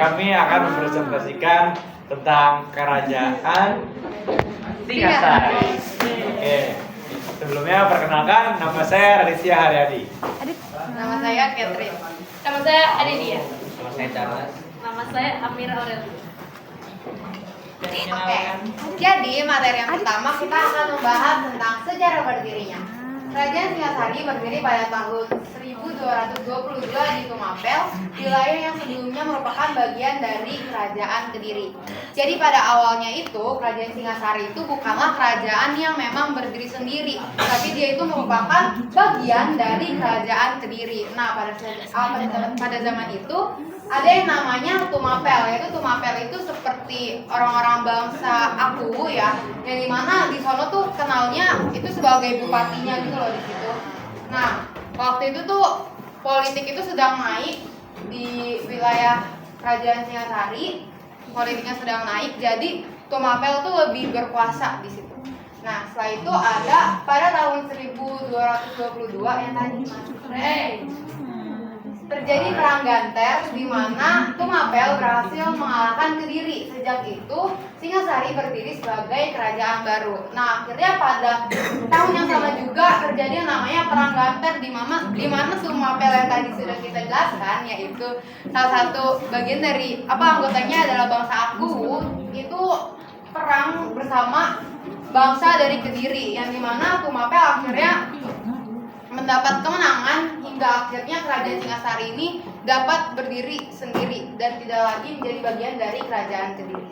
kami akan mempresentasikan tentang kerajaan Singasari. Oke. Sebelumnya perkenalkan, nama saya Raditya Haryadi. Nama saya Catherine. Nama saya Adelia. Nama saya Charles. Nama saya Amira Aurel. Oke, jadi materi yang pertama kita akan membahas tentang sejarah berdirinya. Kerajaan Singasari berdiri pada tahun 1222 di Tumapel, wilayah yang sebelumnya merupakan bagian dari Kerajaan Kediri. Jadi pada awalnya itu, Kerajaan Singasari itu bukanlah kerajaan yang memang berdiri sendiri, tapi dia itu merupakan bagian dari Kerajaan Kediri. Nah, pada zaman itu ada yang namanya Tumapel, yaitu Tumapel itu seperti orang-orang bangsa Aku ya, yang dimana di sono tuh kenalnya itu sebagai bupatinya gitu loh di situ. Nah, waktu itu tuh politik itu sedang naik di wilayah Kerajaan Singasari, politiknya sedang naik, jadi Tumapel tuh lebih berkuasa di situ. Nah, setelah itu ada pada tahun 1222 yang tadi terjadi perang Ganter di mana Tumapel berhasil mengalahkan Kediri. Sejak itu Singasari berdiri sebagai kerajaan baru. Nah, akhirnya pada tahun yang sama juga terjadi yang namanya perang Ganter di mana Tumapel yang tadi sudah kita jelaskan, yaitu salah satu bagian dari anggotanya adalah bangsa Aku, itu perang bersama bangsa dari Kediri, yang dimana Tumapel akhirnya mendapat kemenangan hingga akhirnya kerajaan Singasari ini dapat berdiri sendiri dan tidak lagi menjadi bagian dari kerajaan Kediri.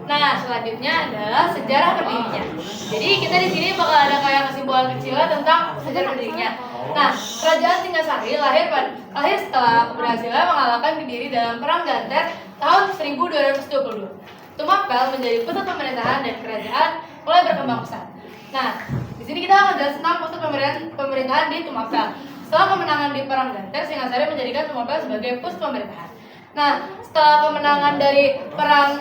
Nah, selanjutnya adalah sejarah berdirinya. Jadi kita di sini bakal ada kayak kesimpulan kecil tentang sejarah berdirinya. Nah, kerajaan Singasari lahir setelah keberhasilan mengalahkan Kediri dalam perang Ganter tahun 1222. Tumapel menjadi pusat pemerintahan dan kerajaan mulai berkembang pesat. Nah, di sini kita akan jelas tentang pusat pemerintahan di Tumapel. Setelah kemenangan di perang Ganter, Singasari menjadikan Tumapel sebagai pusat pemerintahan. Nah, setelah kemenangan dari perang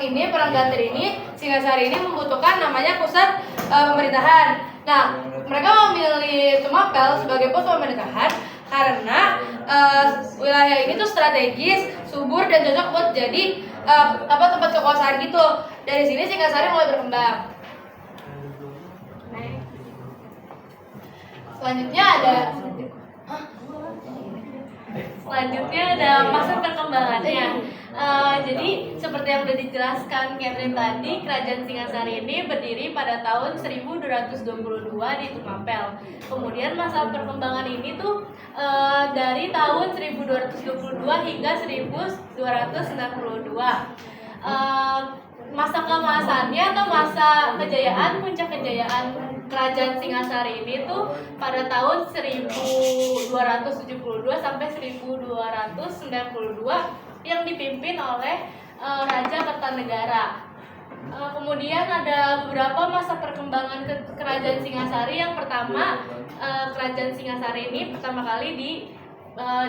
Ganter ini, Singasari ini membutuhkan namanya pusat pemerintahan. Nah, mereka memilih Tumapel sebagai pusat pemerintahan karena wilayah ini tuh strategis, subur dan cocok buat jadi tempat kekuasaan gitu. Dari sini Singasari mulai berkembang. Selanjutnya ada masa perkembangannya. Jadi seperti yang udah dijelaskan Catherine tadi, kerajaan Singasari ini berdiri pada tahun 1222 di Tumapel. Kemudian masa perkembangan ini tuh dari tahun 1222 hingga 1292. Masa keemasannya atau masa kejayaan, puncak kejayaan kerajaan Singasari ini tuh pada tahun 1272 sampai 1292 yang dipimpin oleh Raja Kertanegara. Kemudian ada beberapa masa perkembangan kerajaan Singasari. Yang pertama, kerajaan Singasari ini pertama kali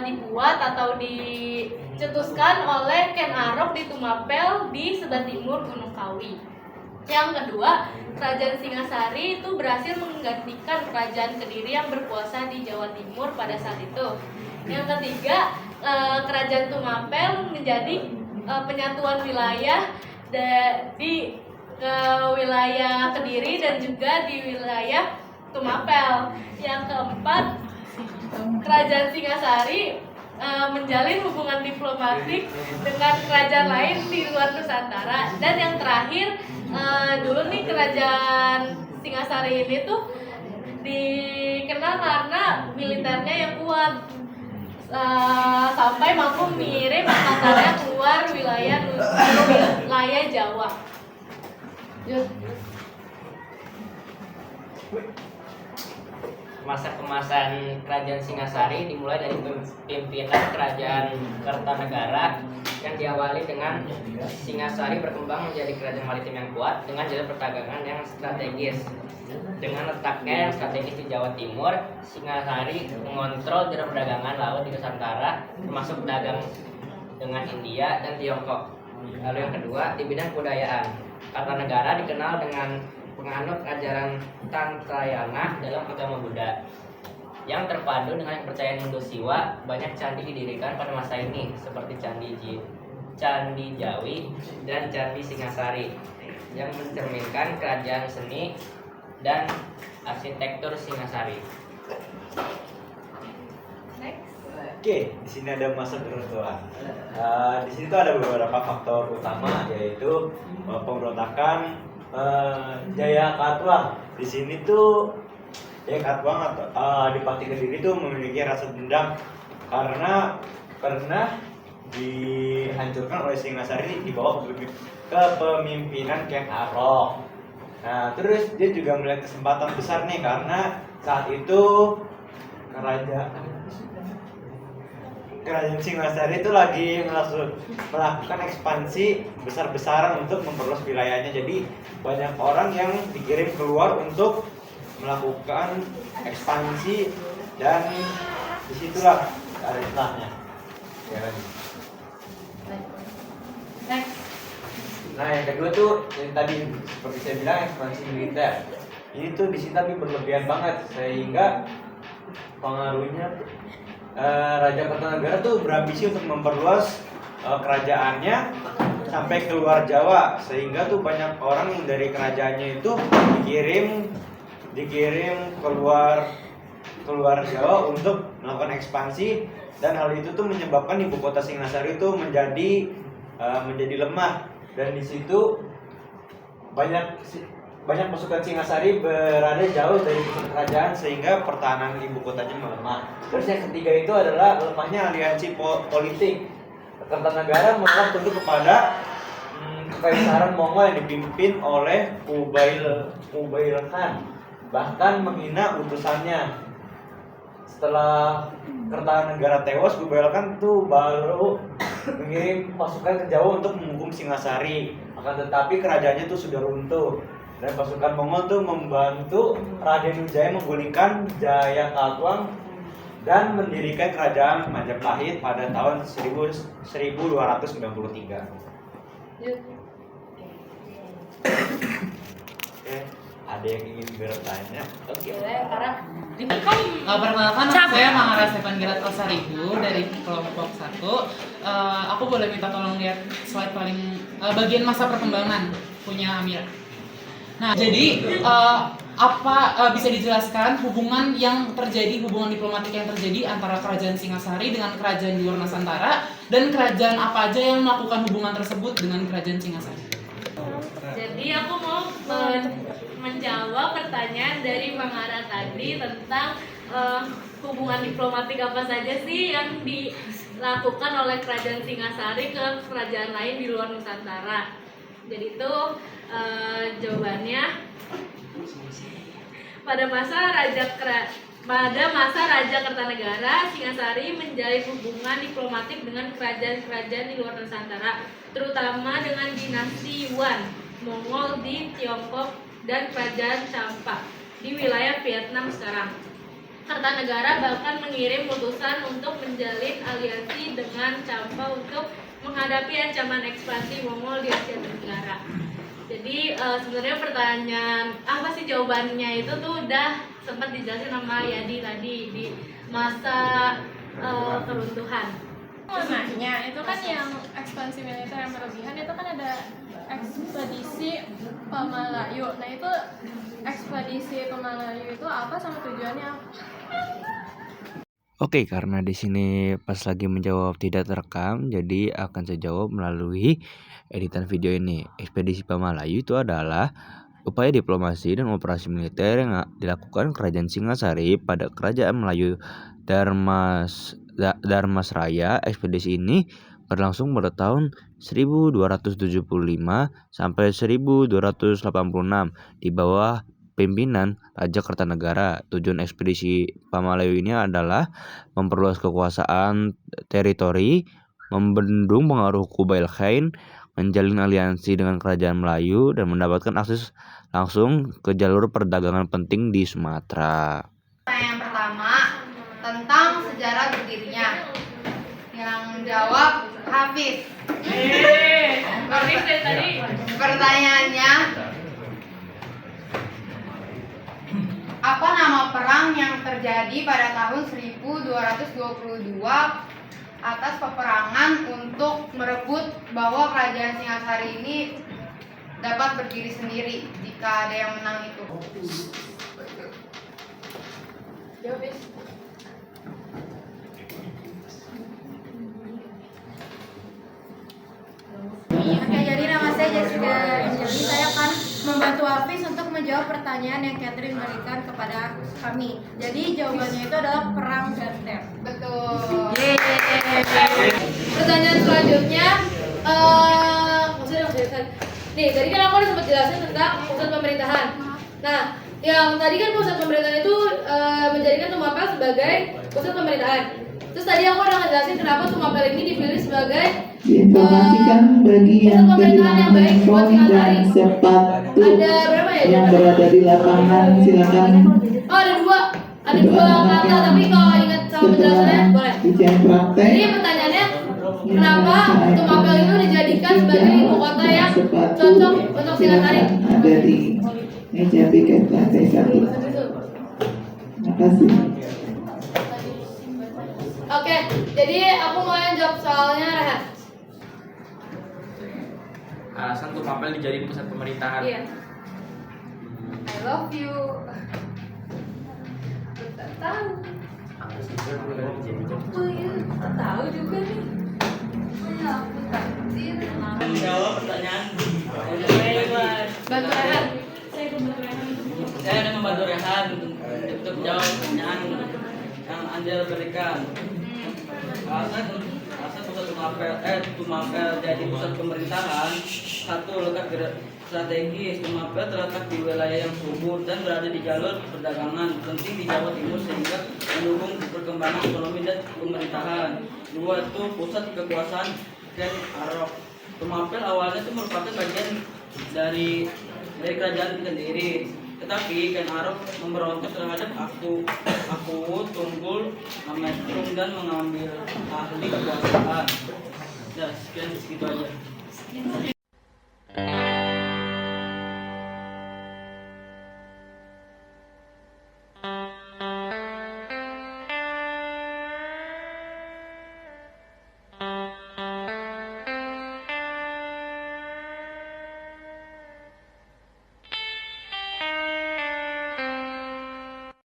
dibuat atau dicetuskan oleh Ken Arok di Tumapel di sebelah timur Gunung Kawi. Yang kedua, kerajaan Singasari itu berhasil menggantikan kerajaan Kediri yang berkuasa di Jawa Timur pada saat itu. Yang ketiga, kerajaan Tumapel menjadi penyatuan wilayah di wilayah Kediri dan juga di wilayah Tumapel. Yang keempat, kerajaan Singasari menjalin hubungan diplomatik dengan kerajaan lain di luar Nusantara. Dan yang terakhir, dulu nih kerajaan Singasari ini tuh dikenal karena militernya yang kuat, sampai mampu mengirim angkatannya keluar wilayah Jawa. Masa kemasan kerajaan Singasari dimulai dari pimpinan kerajaan Kertanegara yang diawali dengan Singasari berkembang menjadi kerajaan maritim yang kuat dengan jalur perdagangan yang strategis. Dengan letaknya yang strategis di Jawa Timur, Singasari mengontrol jalur perdagangan laut di Nusantara, termasuk dagang dengan India dan Tiongkok. Lalu yang kedua, di bidang kebudayaan, Kertanegara dikenal dengan penganut ajaran Tantrayana dalam agama Buddha. Yang terpadu dengan kepercayaan Hindu Siwa, banyak candi didirikan pada masa ini seperti Candi Jawi dan Candi Singasari yang mencerminkan kerajaan seni dan arsitektur Singasari. Oke, di sini ada masa keruntuhan. Di sini tuh ada beberapa faktor utama, yaitu pemberontakan Jayakatwang. Di sini tuh Jayakatwang atau Adipati Kediri tuh memiliki rasa dendam karena pernah dihancurkan oleh Singasari di bawah kepemimpinan Ken Arok. Nah, terus dia juga melihat kesempatan besar nih karena saat itu Kerajaan Singasari itu lagi melakukan ekspansi besar-besaran untuk memperluas wilayahnya. Jadi banyak orang yang dikirim keluar untuk melakukan ekspansi dan disitulah ada istilahnya. Ya kan? Next. Nah yang kedua tuh yang tadi seperti saya bilang ekspansi militer. Ini tuh di sini tapi berlebihan banget sehingga pengaruhnya Raja Kertanegara tuh berambisi untuk memperluas kerajaannya sampai keluar Jawa, sehingga tuh banyak orang yang dari kerajaannya itu dikirim keluar Jawa untuk melakukan ekspansi, dan hal itu tuh menyebabkan ibu kota Singasari itu menjadi lemah, dan di situ banyak pasukan Singasari berada jauh dari pusat kerajaan sehingga pertahanan ibu kotanya melemah. Terus yang ketiga itu adalah lemahnya aliansi politik. Kertanegara menolak tunduk kepada kekaisaran Mongol yang dipimpin oleh Kublai Khan, bahkan menghina utusannya. Setelah Kertanegara tewas, Kublai Khan tuh baru mengirim pasukan ke Jawa untuk menghukum Singasari. Akan tetapi kerajaannya tuh sudah runtuh. Dan pasukan Mongol tuh membantu Raden Wijaya menggulingkan Jayakatwang dan mendirikan kerajaan Majapahit pada tahun 1293. Oke, ada yang ingin bertanya? Oke. Perkenalkan, saya Mangara Stefan Girat Osaribu dari kelompok 1. Aku boleh minta tolong lihat slide paling bagian masa perkembangan punya Amira. Nah, jadi apa bisa dijelaskan hubungan diplomatik yang terjadi antara kerajaan Singasari dengan kerajaan di luar Nusantara, dan kerajaan apa aja yang melakukan hubungan tersebut dengan kerajaan Singasari? Jadi aku mau menjawab pertanyaan dari Bang Ara tadi tentang hubungan diplomatik apa saja sih yang dilakukan oleh kerajaan Singasari ke kerajaan lain di luar Nusantara. Jadi itu jawabannya pada masa Raja Kertanegara, Singasari menjalin hubungan diplomatik dengan kerajaan-kerajaan di luar Nusantara, terutama dengan dinasti Yuan, Mongol di Tiongkok, dan kerajaan Champa di wilayah Vietnam sekarang. Kertanegara bahkan mengirim utusan untuk menjalin aliansi dengan Champa untuk menghadapi ancaman ekspansi Mongol di Asia Tenggara. Jadi sebenarnya pertanyaan apa sih jawabannya itu tuh udah sempat dijelasin sama Yadi tadi di masa keruntuhan. Nanya itu kan yang ekspansi militer yang berlebihan itu kan ada ekspedisi Pamalayu. Nah itu ekspedisi Pamalayu itu apa sama tujuannya apa? Oke, karena di sini pas lagi menjawab tidak terekam, jadi akan saya jawab melalui editan video ini. Ekspedisi Pamalayu itu adalah upaya diplomasi dan operasi militer yang dilakukan kerajaan Singasari pada kerajaan Melayu Dharmasraya. Ekspedisi ini berlangsung pada tahun 1275 sampai 1286 di bawah pimpinan Raja Kertanegara. Tujuan ekspedisi Pamalayu ini adalah memperluas kekuasaan teritori, membendung pengaruh Kublai Khan, menjalin aliansi dengan kerajaan Melayu, dan mendapatkan akses langsung ke jalur perdagangan penting di Sumatera. Yang pertama tentang sejarah berdirinya. Yang menjawab Hafiz. Hafiz dari tadi. Pertanyaannya, yang terjadi pada tahun 1222 atas peperangan untuk merebut bahwa kerajaan Singasari ini dapat berdiri sendiri jika ada yang menang itu. Jawab, Bis. Oke, jadi nama saya Jessica Anjali. Saya akan membantu Hafiz untuk menjawab pertanyaan yang Catherine berikan kepada kami. Jadi jawabannya itu adalah perang Ganter. Betul. Pertanyaan selanjutnya, nih tadi kan aku udah sempat jelasin tentang pusat pemerintahan. Nah, yang tadi kan pusat pemerintahan itu menjadikan Tumapel sebagai pusat pemerintahan. Terus tadi aku udah ngejelasin kenapa Tumapel ini dipilih sebagai diinformasikan bagi yang kehilangan handphone dan sepatu ada berapa ya? yang berada di lapangan, silakan. Oh, ada dua kata, tapi kalau ingat sama penjelasannya boleh. Ujian praktek. Jadi pertanyaannya, kenapa Tumapel itu dijadikan sebagai ibu kota yang cocok untuk Singasari? Ada di meja piket lantai 1. Terima kasih. Oke, jadi aku mau yang jawab soalnya Rehan. Alasan Tumapel dijadiin pusat pemerintahan. Iya. I love you. Tak tahu. Oh iya, tak tahu juga nih. Oh iya, aku takdir. Menjawab pertanyaan. Bantu Rehan. Saya akan membantu Rehan untuk menjawab pertanyaan yang Anda berikan. Alasan pusat Tumapel jadi pusat pemerintahan. Satu, letak strategis. Tumapel terletak di wilayah yang subur dan berada di jalur perdagangan penting di Jawa Timur sehingga mendukung perkembangan ekonomi dan pemerintahan. Dua, itu pusat kekuasaan Ken Arok. Tumapel awalnya itu merupakan bagian dari kerajaan Kediri. Tetapi Ken Arok memberontak terhadap Aku Tunggul Ametrum dan mengambil ahli kekuasaan. Ya, sekian segitu aja.